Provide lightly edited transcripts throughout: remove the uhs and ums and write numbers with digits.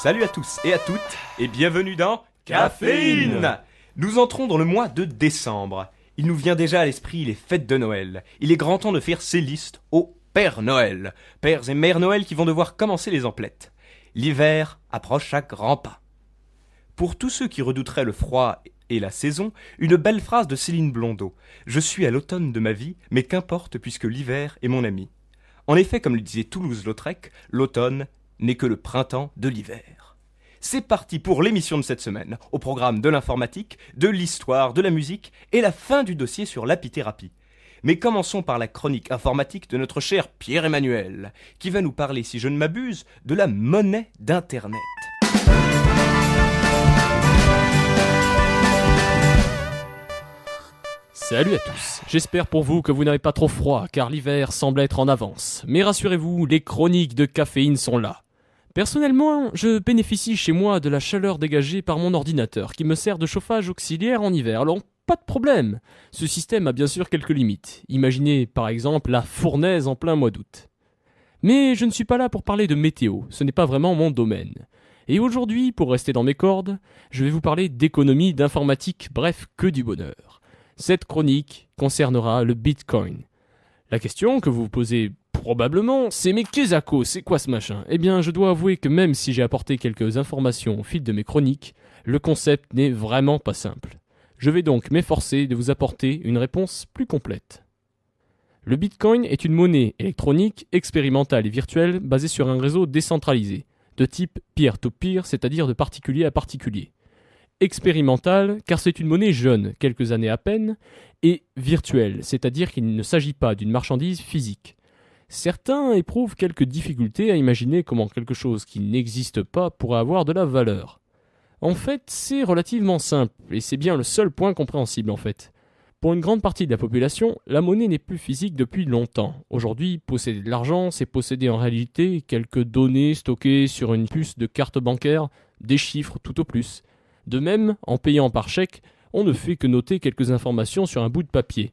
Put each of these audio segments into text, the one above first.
Salut à tous et à toutes, et bienvenue dans Caféine. Nous entrons dans le mois de décembre. Il nous vient déjà à l'esprit les fêtes de Noël. Il est grand temps de faire ses listes au Père Noël. Pères et Mères Noël qui vont devoir commencer les emplettes. L'hiver approche à grands pas. Pour tous ceux qui redouteraient le froid et la saison, une belle phrase de Céline Blondeau. « Je suis à l'automne de ma vie, mais qu'importe puisque l'hiver est mon ami. » En effet, comme le disait Toulouse-Lautrec, l'automne n'est que le printemps de l'hiver. C'est parti pour l'émission de cette semaine, au programme de l'informatique, de l'histoire, de la musique et la fin du dossier sur l'apithérapie. Mais commençons par la chronique informatique de notre cher Pierre-Emmanuel, qui va nous parler, si je ne m'abuse, de la monnaie d'Internet. Salut à tous, j'espère pour vous que vous n'avez pas trop froid, car l'hiver semble être en avance. Mais rassurez-vous, les chroniques de Caféine sont là. Personnellement, je bénéficie chez moi de la chaleur dégagée par mon ordinateur, qui me sert de chauffage auxiliaire en hiver, alors pas de problème. Ce système a bien sûr quelques limites. Imaginez par exemple la fournaise en plein mois d'août. Mais je ne suis pas là pour parler de météo, ce n'est pas vraiment mon domaine. Et aujourd'hui, pour rester dans mes cordes, je vais vous parler d'économie, d'informatique, bref, que du bonheur. Cette chronique concernera le Bitcoin. La question que vous vous posez probablement, c'est mais qu'est-ce c'est quoi ce machin ? Eh bien, je dois avouer que même si j'ai apporté quelques informations au fil de mes chroniques, le concept n'est vraiment pas simple. Je vais donc m'efforcer de vous apporter une réponse plus complète. Le Bitcoin est une monnaie électronique, expérimentale et virtuelle basée sur un réseau décentralisé, de type peer-to-peer, c'est-à-dire de particulier à particulier. Expérimentale, car c'est une monnaie jeune, quelques années à peine, et virtuelle, c'est-à-dire qu'il ne s'agit pas d'une marchandise physique. Certains éprouvent quelques difficultés à imaginer comment quelque chose qui n'existe pas pourrait avoir de la valeur. En fait, c'est relativement simple, et c'est bien le seul point compréhensible en fait. Pour une grande partie de la population, la monnaie n'est plus physique depuis longtemps. Aujourd'hui, posséder de l'argent, c'est posséder en réalité quelques données stockées sur une puce de carte bancaire, des chiffres tout au plus. De même, en payant par chèque, on ne fait que noter quelques informations sur un bout de papier.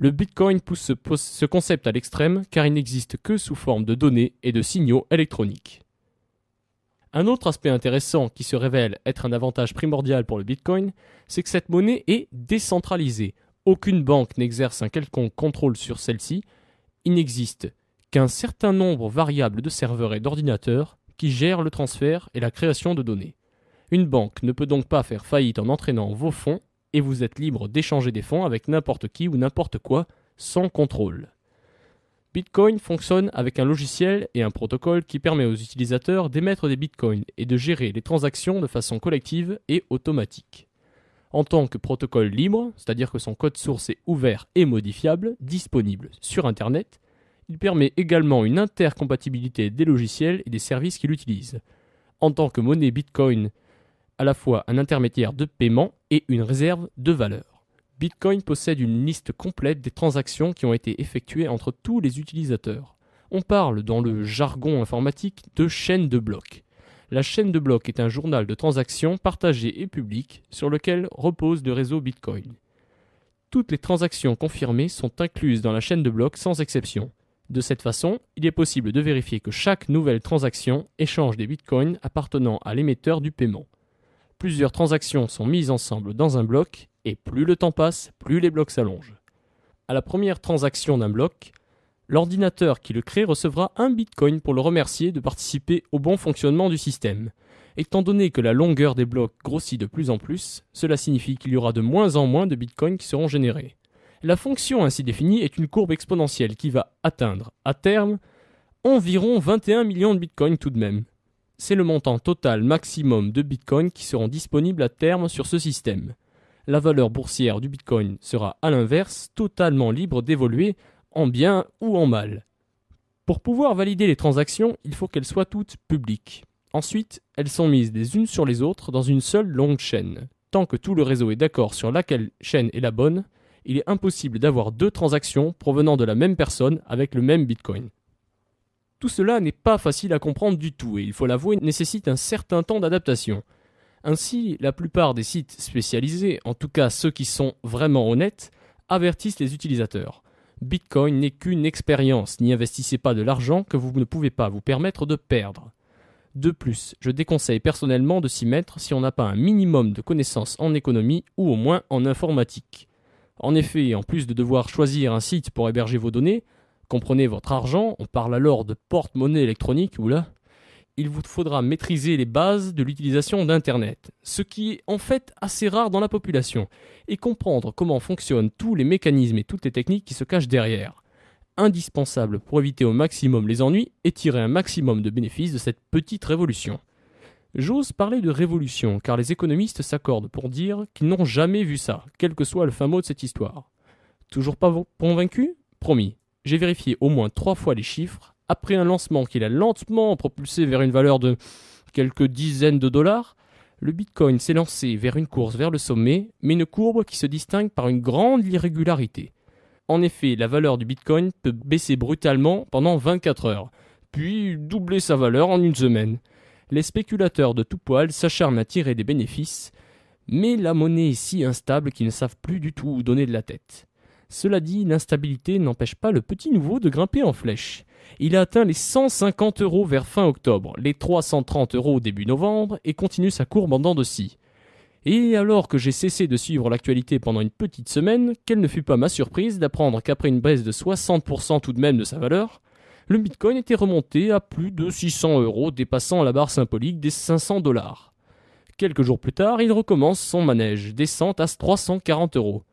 Le Bitcoin pousse ce concept à l'extrême car il n'existe que sous forme de données et de signaux électroniques. Un autre aspect intéressant qui se révèle être un avantage primordial pour le Bitcoin, c'est que cette monnaie est décentralisée. Aucune banque n'exerce un quelconque contrôle sur celle-ci. Il n'existe qu'un certain nombre variable de serveurs et d'ordinateurs qui gèrent le transfert et la création de données. Une banque ne peut donc pas faire faillite en entraînant vos fonds et vous êtes libre d'échanger des fonds avec n'importe qui ou n'importe quoi sans contrôle. Bitcoin fonctionne avec un logiciel et un protocole qui permet aux utilisateurs d'émettre des bitcoins et de gérer les transactions de façon collective et automatique. En tant que protocole libre, c'est-à-dire que son code source est ouvert et modifiable, disponible sur Internet, il permet également une intercompatibilité des logiciels et des services qui l'utilisent. En tant que monnaie Bitcoin, à la fois un intermédiaire de paiement et une réserve de valeur. Bitcoin possède une liste complète des transactions qui ont été effectuées entre tous les utilisateurs. On parle dans le jargon informatique de chaîne de blocs. La chaîne de blocs est un journal de transactions partagé et public sur lequel repose le réseau Bitcoin. Toutes les transactions confirmées sont incluses dans la chaîne de blocs sans exception. De cette façon, il est possible de vérifier que chaque nouvelle transaction échange des bitcoins appartenant à l'émetteur du paiement. Plusieurs transactions sont mises ensemble dans un bloc, et plus le temps passe, plus les blocs s'allongent. À la première transaction d'un bloc, l'ordinateur qui le crée recevra un bitcoin pour le remercier de participer au bon fonctionnement du système. Étant donné que la longueur des blocs grossit de plus en plus, cela signifie qu'il y aura de moins en moins de bitcoins qui seront générés. La fonction ainsi définie est une courbe exponentielle qui va atteindre, à terme, environ 21 millions de bitcoins tout de même. C'est le montant total maximum de bitcoins qui seront disponibles à terme sur ce système. La valeur boursière du bitcoin sera à l'inverse totalement libre d'évoluer en bien ou en mal. Pour pouvoir valider les transactions, il faut qu'elles soient toutes publiques. Ensuite, elles sont mises les unes sur les autres dans une seule longue chaîne. Tant que tout le réseau est d'accord sur laquelle chaîne est la bonne, il est impossible d'avoir deux transactions provenant de la même personne avec le même Bitcoin. Tout cela n'est pas facile à comprendre du tout et il faut l'avouer nécessite un certain temps d'adaptation. Ainsi, la plupart des sites spécialisés, en tout cas ceux qui sont vraiment honnêtes, avertissent les utilisateurs. Bitcoin n'est qu'une expérience, n'y investissez pas de l'argent que vous ne pouvez pas vous permettre de perdre. De plus, je déconseille personnellement de s'y mettre si on n'a pas un minimum de connaissances en économie ou au moins en informatique. En effet, en plus de devoir choisir un site pour héberger vos données, comprenez votre argent, on parle alors de porte-monnaie électronique, oula, il vous faudra maîtriser les bases de l'utilisation d'Internet, ce qui est en fait assez rare dans la population, et comprendre comment fonctionnent tous les mécanismes et toutes les techniques qui se cachent derrière. Indispensable pour éviter au maximum les ennuis et tirer un maximum de bénéfices de cette petite révolution. J'ose parler de révolution car les économistes s'accordent pour dire qu'ils n'ont jamais vu ça, quel que soit le fin mot de cette histoire. Toujours pas convaincu ? Promis, j'ai vérifié au moins 3 fois les chiffres. Après un lancement qu'il a lentement propulsé vers une valeur de quelques dizaines de dollars, le Bitcoin s'est lancé vers une course vers le sommet, mais une courbe qui se distingue par une grande irrégularité. En effet, la valeur du Bitcoin peut baisser brutalement pendant 24 heures, puis doubler sa valeur en une semaine. Les spéculateurs de tout poil s'acharnent à tirer des bénéfices, mais la monnaie est si instable qu'ils ne savent plus du tout où donner de la tête. Cela dit, l'instabilité n'empêche pas le petit nouveau de grimper en flèche. Il a atteint les 150 € vers fin octobre, les 330 € début novembre et continue sa courbe en dents de scie. Et alors que j'ai cessé de suivre l'actualité pendant une petite semaine, quelle ne fut pas ma surprise d'apprendre qu'après une baisse de 60% tout de même de sa valeur, le Bitcoin était remonté à plus de 600 €, dépassant la barre symbolique des 500 $. Quelques jours plus tard, il recommence son manège, descente à 340 €.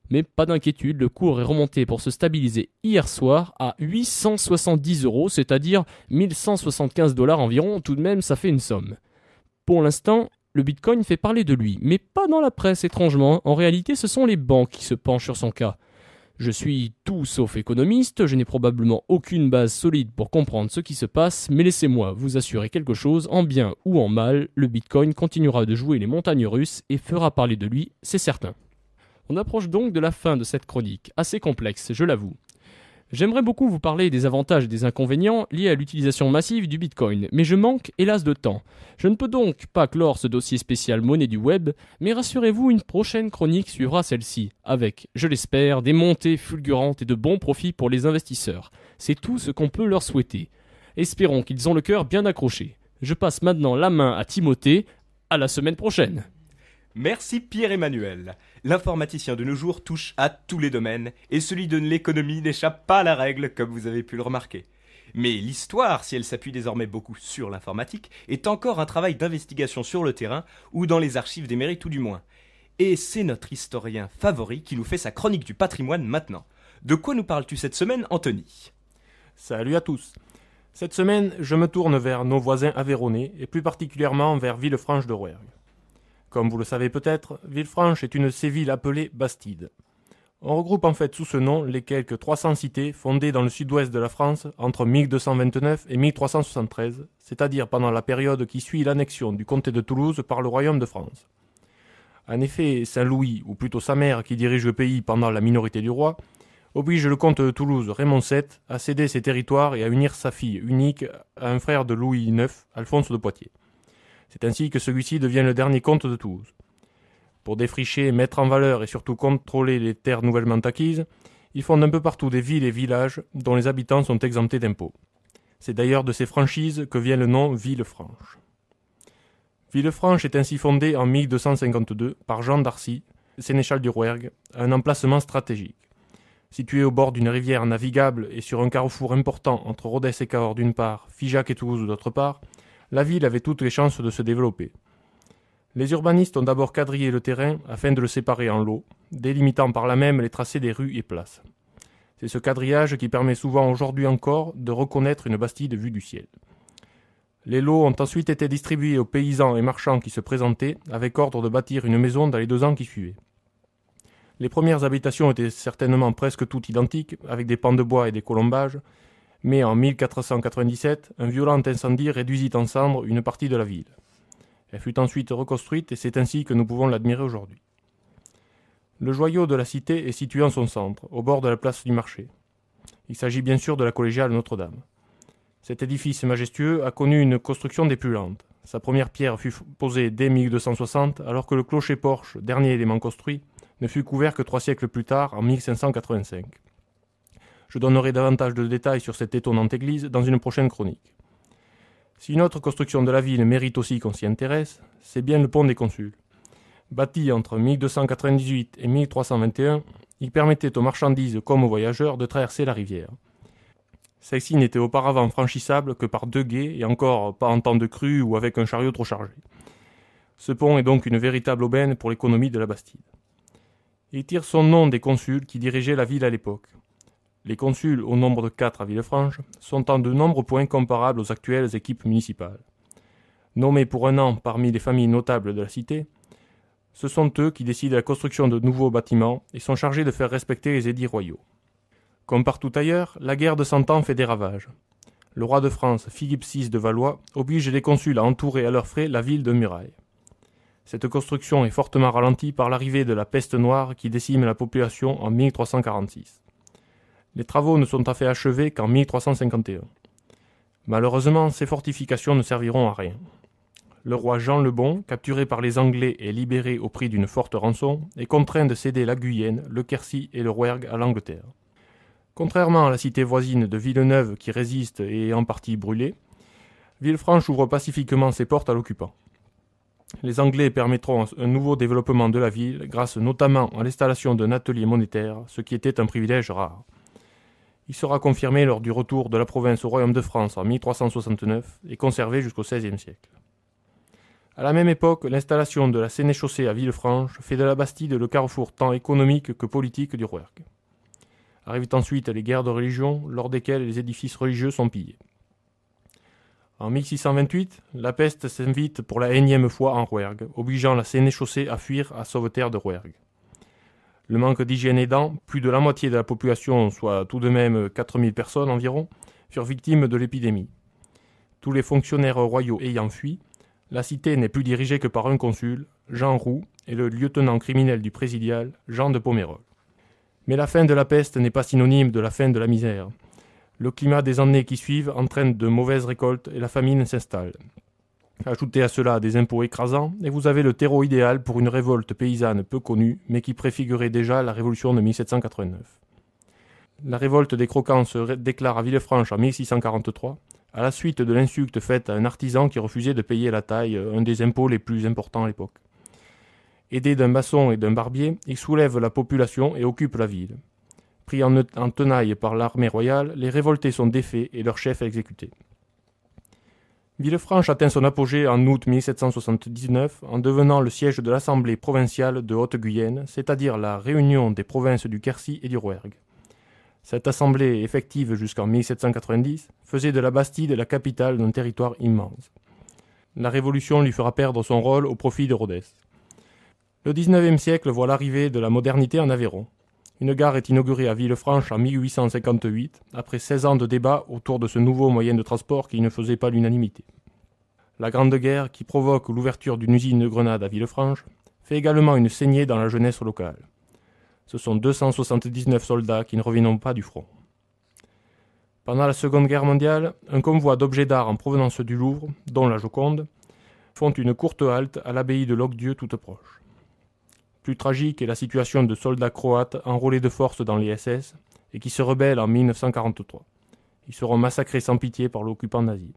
Mais pas d'inquiétude, le cours est remonté pour se stabiliser hier soir à 870 €, c'est-à-dire 1175 $ environ, tout de même ça fait une somme. Pour l'instant, le Bitcoin fait parler de lui, mais pas dans la presse étrangement, en réalité ce sont les banques qui se penchent sur son cas. Je suis tout sauf économiste, je n'ai probablement aucune base solide pour comprendre ce qui se passe, mais laissez-moi vous assurer quelque chose, en bien ou en mal, le Bitcoin continuera de jouer les montagnes russes et fera parler de lui, c'est certain. On approche donc de la fin de cette chronique, assez complexe, je l'avoue. J'aimerais beaucoup vous parler des avantages et des inconvénients liés à l'utilisation massive du Bitcoin, mais je manque hélas de temps. Je ne peux donc pas clore ce dossier spécial monnaie du web, mais rassurez-vous, une prochaine chronique suivra celle-ci, avec, je l'espère, des montées fulgurantes et de bons profits pour les investisseurs. C'est tout ce qu'on peut leur souhaiter. Espérons qu'ils ont le cœur bien accroché. Je passe maintenant la main à Timothée. À la semaine prochaine. Merci Pierre-Emmanuel. L'informaticien de nos jours touche à tous les domaines et celui de l'économie n'échappe pas à la règle comme vous avez pu le remarquer. Mais l'histoire, si elle s'appuie désormais beaucoup sur l'informatique, est encore un travail d'investigation sur le terrain ou dans les archives des mairies tout du moins. Et c'est notre historien favori qui nous fait sa chronique du patrimoine maintenant. De quoi nous parles-tu cette semaine, Anthony ? Salut à tous. Cette semaine, je me tourne vers nos voisins aveyronnais et plus particulièrement vers Villefranche de Rouergue. Comme vous le savez peut-être, Villefranche est une de ces villes appelées Bastides. On regroupe en fait sous ce nom les quelques 300 cités fondées dans le sud-ouest de la France entre 1229 et 1373, c'est-à-dire pendant la période qui suit l'annexion du comté de Toulouse par le royaume de France. En effet, Saint-Louis, ou plutôt sa mère qui dirige le pays pendant la minorité du roi, oblige le comte de Toulouse, Raymond VII, à céder ses territoires et à unir sa fille unique à un frère de Louis IX, Alphonse de Poitiers. C'est ainsi que celui-ci devient le dernier comte de Toulouse. Pour défricher, mettre en valeur et surtout contrôler les terres nouvellement acquises, ils fondent un peu partout des villes et villages dont les habitants sont exemptés d'impôts. C'est d'ailleurs de ces franchises que vient le nom Villefranche. Villefranche est ainsi fondée en 1252 par Jean d'Arcy, sénéchal du Rouergue, à un emplacement stratégique. Située au bord d'une rivière navigable et sur un carrefour important entre Rodez et Cahors d'une part, Figeac et Toulouse d'autre part, la ville avait toutes les chances de se développer. Les urbanistes ont d'abord quadrillé le terrain afin de le séparer en lots, délimitant par là même les tracés des rues et places. C'est ce quadrillage qui permet souvent aujourd'hui encore de reconnaître une Bastide vue du ciel. Les lots ont ensuite été distribués aux paysans et marchands qui se présentaient avec ordre de bâtir une maison dans les 2 ans qui suivaient. Les premières habitations étaient certainement presque toutes identiques, avec des pans de bois et des colombages, Mais en 1497, un violent incendie réduisit en cendres une partie de la ville. Elle fut ensuite reconstruite et c'est ainsi que nous pouvons l'admirer aujourd'hui. Le joyau de la cité est situé en son centre, au bord de la place du marché. Il s'agit bien sûr de la collégiale Notre-Dame. Cet édifice majestueux a connu une construction des plus lentes. Sa première pierre fut posée dès 1260, alors que le clocher-porche, dernier élément construit, ne fut couvert que 3 siècles plus tard, en 1585. Je donnerai davantage de détails sur cette étonnante église dans une prochaine chronique. Si une autre construction de la ville mérite aussi qu'on s'y intéresse, c'est bien le pont des Consuls. Bâti entre 1298 et 1321, il permettait aux marchandises comme aux voyageurs de traverser la rivière. Celle-ci n'était auparavant franchissable que par 2 gués et encore pas en temps de crue ou avec un chariot trop chargé. Ce pont est donc une véritable aubaine pour l'économie de la Bastide. Il tire son nom des consuls qui dirigeaient la ville à l'époque. Les consuls, au nombre de 4 à Villefranche, sont en de nombreux points comparables aux actuelles équipes municipales. Nommés pour un an parmi les familles notables de la cité, ce sont eux qui décident la construction de nouveaux bâtiments et sont chargés de faire respecter les édits royaux. Comme partout ailleurs, la guerre de 100 ans fait des ravages. Le roi de France, Philippe VI de Valois, oblige les consuls à entourer à leurs frais la ville de murailles. Cette construction est fortement ralentie par l'arrivée de la peste noire qui décime la population en 1346. Les travaux ne sont achevés qu'en 1351. Malheureusement, ces fortifications ne serviront à rien. Le roi Jean le Bon, capturé par les Anglais et libéré au prix d'une forte rançon, est contraint de céder la Guyenne, le Quercy et le Rouergue à l'Angleterre. Contrairement à la cité voisine de Villeneuve qui résiste et est en partie brûlée, Villefranche ouvre pacifiquement ses portes à l'occupant. Les Anglais permettront un nouveau développement de la ville grâce notamment à l'installation d'un atelier monétaire, ce qui était un privilège rare. Il sera confirmé lors du retour de la province au Royaume de France en 1369 et conservé jusqu'au XVIe siècle. À la même époque, l'installation de la sénéchaussée à Villefranche fait de la Bastide le carrefour tant économique que politique du Rouergue. Arrivent ensuite les guerres de religion, lors desquelles les édifices religieux sont pillés. En 1628, la peste s'invite pour la énième fois en Rouergue, obligeant la sénéchaussée à fuir à Sauveterre de Rouergue. Le manque d'hygiène aidant, plus de la moitié de la population, soit tout de même 4000 personnes environ, furent victimes de l'épidémie. Tous les fonctionnaires royaux ayant fui, la cité n'est plus dirigée que par un consul, Jean Roux, et le lieutenant criminel du présidial, Jean de Pomerol. Mais la fin de la peste n'est pas synonyme de la fin de la misère. Le climat des années qui suivent entraîne de mauvaises récoltes et la famine s'installe. Ajoutez à cela des impôts écrasants et vous avez le terreau idéal pour une révolte paysanne peu connue, mais qui préfigurait déjà la révolution de 1789. La révolte des Croquants se déclare à Villefranche en 1643, à la suite de l'insulte faite à un artisan qui refusait de payer la taille, un des impôts les plus importants à l'époque. Aidés d'un maçon et d'un barbier, ils soulèvent la population et occupent la ville. Pris en tenaille par l'armée royale, les révoltés sont défaits et leur chef exécuté. Villefranche atteint son apogée en août 1779 en devenant le siège de l'Assemblée provinciale de Haute-Guyenne, c'est-à-dire la réunion des provinces du Quercy et du Rouergue. Cette assemblée, effective jusqu'en 1790, faisait de la Bastide la capitale d'un territoire immense. La Révolution lui fera perdre son rôle au profit de Rodez. Le XIXe siècle voit l'arrivée de la modernité en Aveyron. Une gare est inaugurée à Villefranche en 1858, après 16 ans de débats autour de ce nouveau moyen de transport qui ne faisait pas l'unanimité. La Grande Guerre, qui provoque l'ouverture d'une usine de grenades à Villefranche, fait également une saignée dans la jeunesse locale. Ce sont 279 soldats qui ne reviennent pas du front. Pendant la Seconde Guerre mondiale, un convoi d'objets d'art en provenance du Louvre, dont la Joconde, font une courte halte à l'abbaye de Locdieu toute proche. Plus tragique est la situation de soldats croates enrôlés de force dans les SS et qui se rebellent en 1943. Ils seront massacrés sans pitié par l'occupant nazi.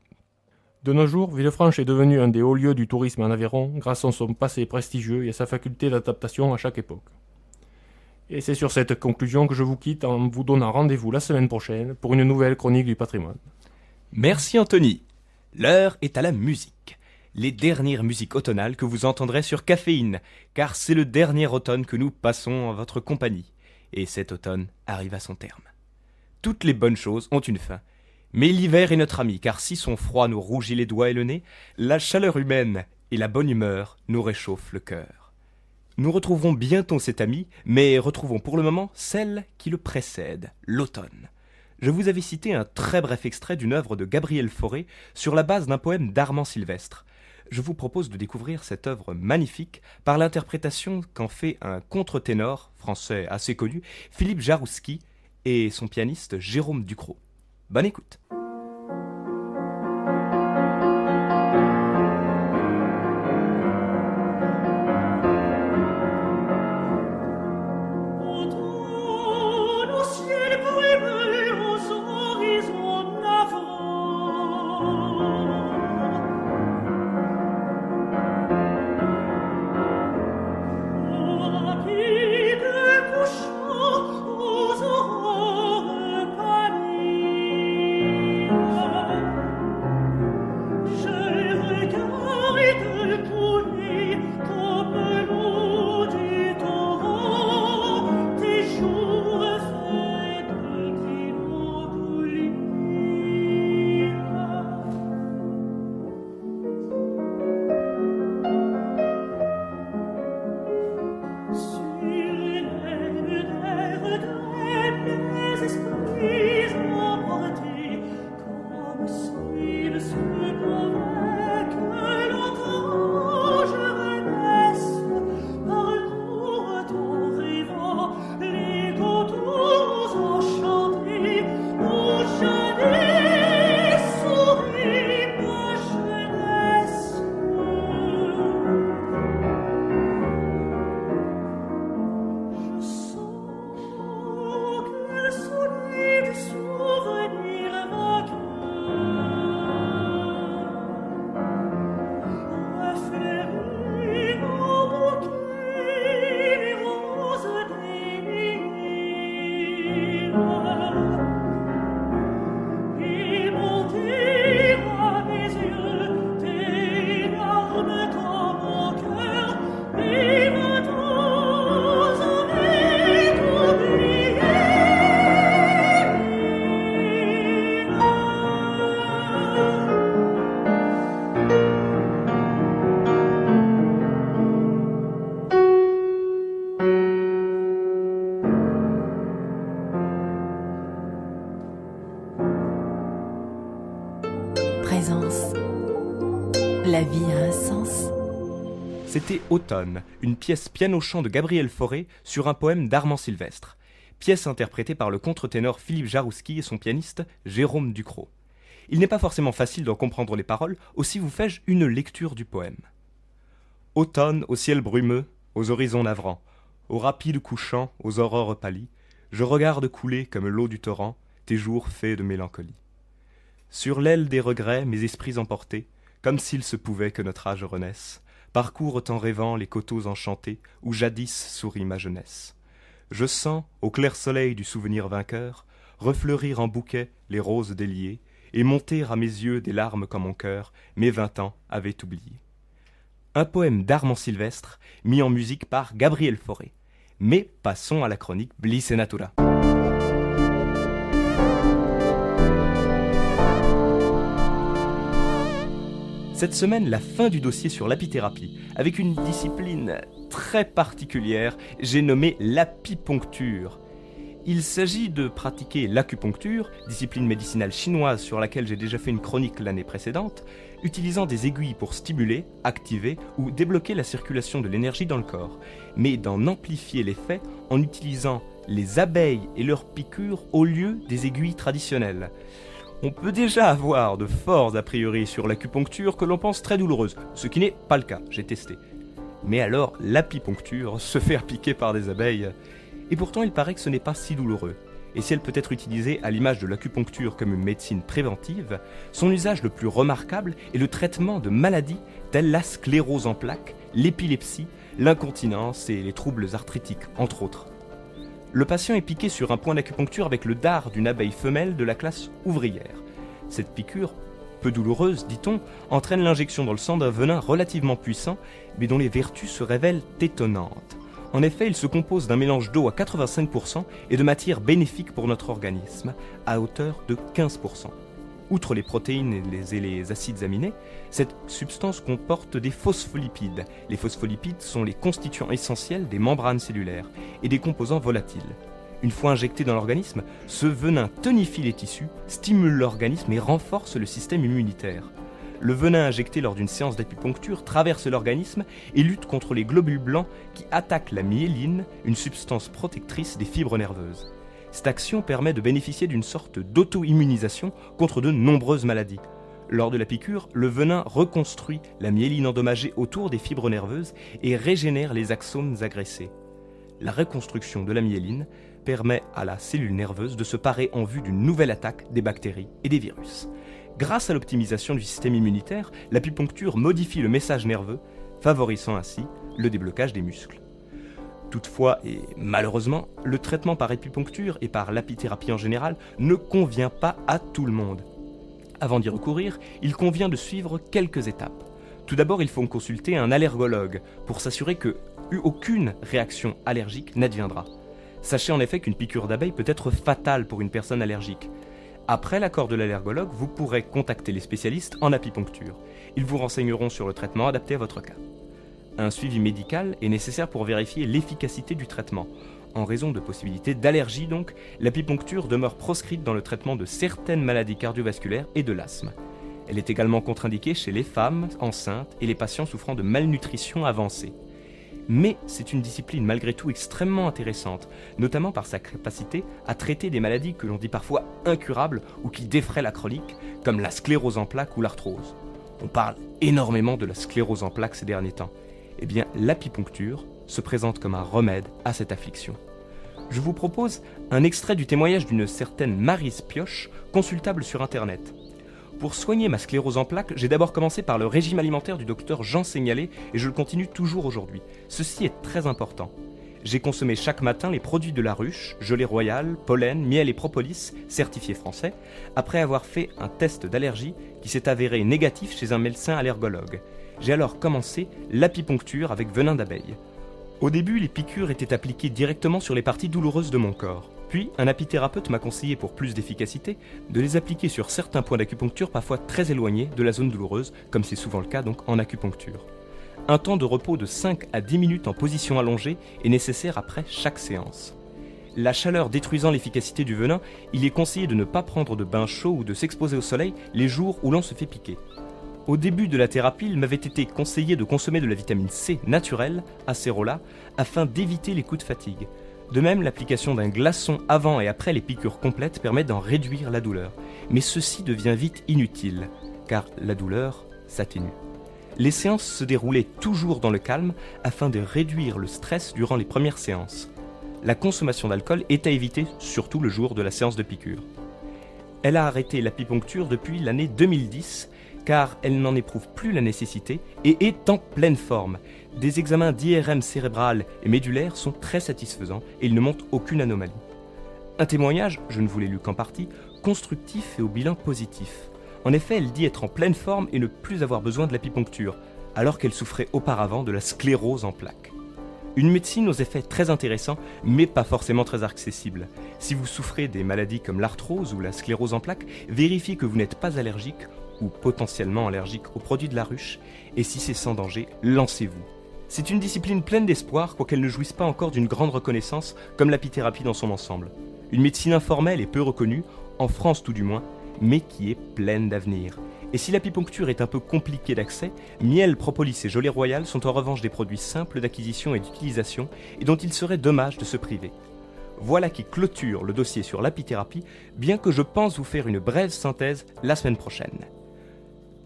De nos jours, Villefranche est devenu un des hauts lieux du tourisme en Aveyron grâce à son passé prestigieux et à sa faculté d'adaptation à chaque époque. Et c'est sur cette conclusion que je vous quitte en vous donnant rendez-vous la semaine prochaine pour une nouvelle chronique du patrimoine. Merci Anthony. L'heure est à la musique. Les dernières musiques automnales que vous entendrez sur Caféine, car c'est le dernier automne que nous passons en votre compagnie. Et cet automne arrive à son terme. Toutes les bonnes choses ont une fin. Mais l'hiver est notre ami, car si son froid nous rougit les doigts et le nez, la chaleur humaine et la bonne humeur nous réchauffent le cœur. Nous retrouverons bientôt cet ami, mais retrouvons pour le moment celle qui le précède, l'automne. je vous avais cité un très bref extrait d'une œuvre de Gabriel Fauré sur la base d'un poème d'Armand Sylvestre. Je vous propose de découvrir cette œuvre magnifique par l'interprétation qu'en fait un contre-ténor français assez connu, Philippe Jarouski, et son pianiste Jérôme Ducrot. Bonne écoute. La vie a un sens. C'était Automne, une pièce piano-chant de Gabriel Fauré sur un poème d'Armand Sylvestre. Pièce interprétée par le contre-ténor Philippe Jarouski et son pianiste Jérôme Ducrot. Il n'est pas forcément facile d'en comprendre les paroles, aussi vous fais-je une lecture du poème. Automne au ciel brumeux, aux horizons navrants, aux rapides couchants, aux aurores pâlies, je regarde couler comme l'eau du torrent tes jours faits de mélancolie. Sur l'aile des regrets, mes esprits emportés, comme s'il se pouvait que notre âge renaisse, parcourent en rêvant les coteaux enchantés où jadis sourit ma jeunesse. Je sens, au clair soleil du souvenir vainqueur, refleurir en bouquet les roses déliées et monter à mes yeux des larmes quand mon cœur, mes 20 ans, avait oublié. Un poème d'Armand Sylvestre, mis en musique par Gabriel Fauré. Mais passons à la chronique Bliss et Natura. Cette semaine, la fin du dossier sur l'apithérapie, avec une discipline très particulière, j'ai nommé l'apipuncture. Il s'agit de pratiquer l'acupuncture, discipline médicinale chinoise sur laquelle j'ai déjà fait une chronique l'année précédente, utilisant des aiguilles pour stimuler, activer ou débloquer la circulation de l'énergie dans le corps, mais d'en amplifier l'effet en utilisant les abeilles et leurs piqûres au lieu des aiguilles traditionnelles. On peut déjà avoir de forts a priori sur l'acupuncture que l'on pense très douloureuse, ce qui n'est pas le cas, j'ai testé. Mais alors, l'apipuncture, se faire piquer par des abeilles, et pourtant il paraît que ce n'est pas si douloureux. Et si elle peut être utilisée à l'image de l'acupuncture comme une médecine préventive, son usage le plus remarquable est le traitement de maladies telles la sclérose en plaques, l'épilepsie, l'incontinence et les troubles arthritiques, entre autres. Le patient est piqué sur un point d'acupuncture avec le dard d'une abeille femelle de la classe ouvrière. Cette piqûre, peu douloureuse, dit-on, entraîne l'injection dans le sang d'un venin relativement puissant, mais dont les vertus se révèlent étonnantes. En effet, il se compose d'un mélange d'eau à 85% et de matières bénéfiques pour notre organisme, à hauteur de 15%. Outre les protéines et les acides aminés, cette substance comporte des phospholipides. Les phospholipides sont les constituants essentiels des membranes cellulaires et des composants volatiles. Une fois injecté dans l'organisme, ce venin tonifie les tissus, stimule l'organisme et renforce le système immunitaire. Le venin injecté lors d'une séance d'acupuncture traverse l'organisme et lutte contre les globules blancs qui attaquent la myéline, une substance protectrice des fibres nerveuses. Cette action permet de bénéficier d'une sorte d'auto-immunisation contre de nombreuses maladies. Lors de la piqûre, le venin reconstruit la myéline endommagée autour des fibres nerveuses et régénère les axones agressés. La reconstruction de la myéline permet à la cellule nerveuse de se parer en vue d'une nouvelle attaque des bactéries et des virus. Grâce à l'optimisation du système immunitaire, l'acupuncture modifie le message nerveux, favorisant ainsi le déblocage des muscles. Toutefois, et malheureusement, le traitement par acupuncture et par l'apithérapie en général ne convient pas à tout le monde. Avant d'y recourir, il convient de suivre quelques étapes. Tout d'abord, il faut consulter un allergologue pour s'assurer qu'aucune réaction allergique n'adviendra. Sachez en effet qu'une piqûre d'abeille peut être fatale pour une personne allergique. Après l'accord de l'allergologue, vous pourrez contacter les spécialistes en apipuncture. Ils vous renseigneront sur le traitement adapté à votre cas. Un suivi médical est nécessaire pour vérifier l'efficacité du traitement. En raison de possibilités d'allergie donc, l'apipuncture demeure proscrite dans le traitement de certaines maladies cardiovasculaires et de l'asthme. Elle est également contre-indiquée chez les femmes enceintes et les patients souffrant de malnutrition avancée. Mais c'est une discipline malgré tout extrêmement intéressante, notamment par sa capacité à traiter des maladies que l'on dit parfois incurables ou qui défraient la chronique, comme la sclérose en plaques ou l'arthrose. On parle énormément de la sclérose en plaques ces derniers temps. Eh bien, l'apipuncture se présente comme un remède à cette affliction. Je vous propose un extrait du témoignage d'une certaine Maryse Pioche, consultable sur Internet. Pour soigner ma sclérose en plaques, j'ai d'abord commencé par le régime alimentaire du docteur Jean Seignalet et je le continue toujours aujourd'hui. Ceci est très important. J'ai consommé chaque matin les produits de la ruche, gelée royale, pollen, miel et propolis, certifiés français, après avoir fait un test d'allergie qui s'est avéré négatif chez un médecin allergologue. J'ai alors commencé l'apipuncture avec venin d'abeille. Au début, les piqûres étaient appliquées directement sur les parties douloureuses de mon corps. Puis, un apithérapeute m'a conseillé pour plus d'efficacité de les appliquer sur certains points d'acupuncture parfois très éloignés de la zone douloureuse, comme c'est souvent le cas donc en acupuncture. Un temps de repos de 5 à 10 minutes en position allongée est nécessaire après chaque séance. La chaleur détruisant l'efficacité du venin, il est conseillé de ne pas prendre de bain chaud ou de s'exposer au soleil les jours où l'on se fait piquer. Au début de la thérapie, il m'avait été conseillé de consommer de la vitamine C naturelle, acérola, afin d'éviter les coups de fatigue. De même, l'application d'un glaçon avant et après les piqûres complètes permet d'en réduire la douleur. Mais ceci devient vite inutile, car la douleur s'atténue. Les séances se déroulaient toujours dans le calme afin de réduire le stress durant les premières séances. La consommation d'alcool est à éviter, surtout le jour de la séance de piqûre. Elle a arrêté l'apipuncture depuis l'année 2010, car elle n'en éprouve plus la nécessité et est en pleine forme. Des examens d'IRM cérébral et médulaire sont très satisfaisants et ils ne montrent aucune anomalie. Un témoignage, je ne vous l'ai lu qu'en partie, constructif et au bilan positif. En effet, elle dit être en pleine forme et ne plus avoir besoin de l'apipuncture, alors qu'elle souffrait auparavant de la sclérose en plaques. Une médecine aux effets très intéressants, mais pas forcément très accessible. Si vous souffrez des maladies comme l'arthrose ou la sclérose en plaques, vérifiez que vous n'êtes pas allergique ou potentiellement allergique aux produits de la ruche, et si c'est sans danger, lancez-vous. C'est une discipline pleine d'espoir, quoiqu'elle ne jouisse pas encore d'une grande reconnaissance, comme l'apithérapie dans son ensemble. Une médecine informelle et peu reconnue, en France tout du moins, mais qui est pleine d'avenir. Et si l'apipuncture est un peu compliquée d'accès, miel, propolis et gelée royale sont en revanche des produits simples d'acquisition et d'utilisation, et dont il serait dommage de se priver. Voilà qui clôture le dossier sur l'apithérapie, bien que je pense vous faire une brève synthèse la semaine prochaine.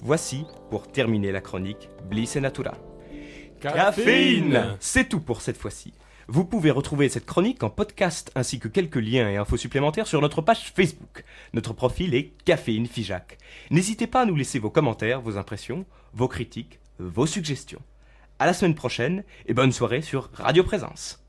Voici, pour terminer la chronique, Bliss et Natura. Caféine! C'est tout pour cette fois-ci. Vous pouvez retrouver cette chronique en podcast ainsi que quelques liens et infos supplémentaires sur notre page Facebook. Notre profil est Caféine Figeac. N'hésitez pas à nous laisser vos commentaires, vos impressions, vos critiques, vos suggestions. À la semaine prochaine et bonne soirée sur Radio Présence.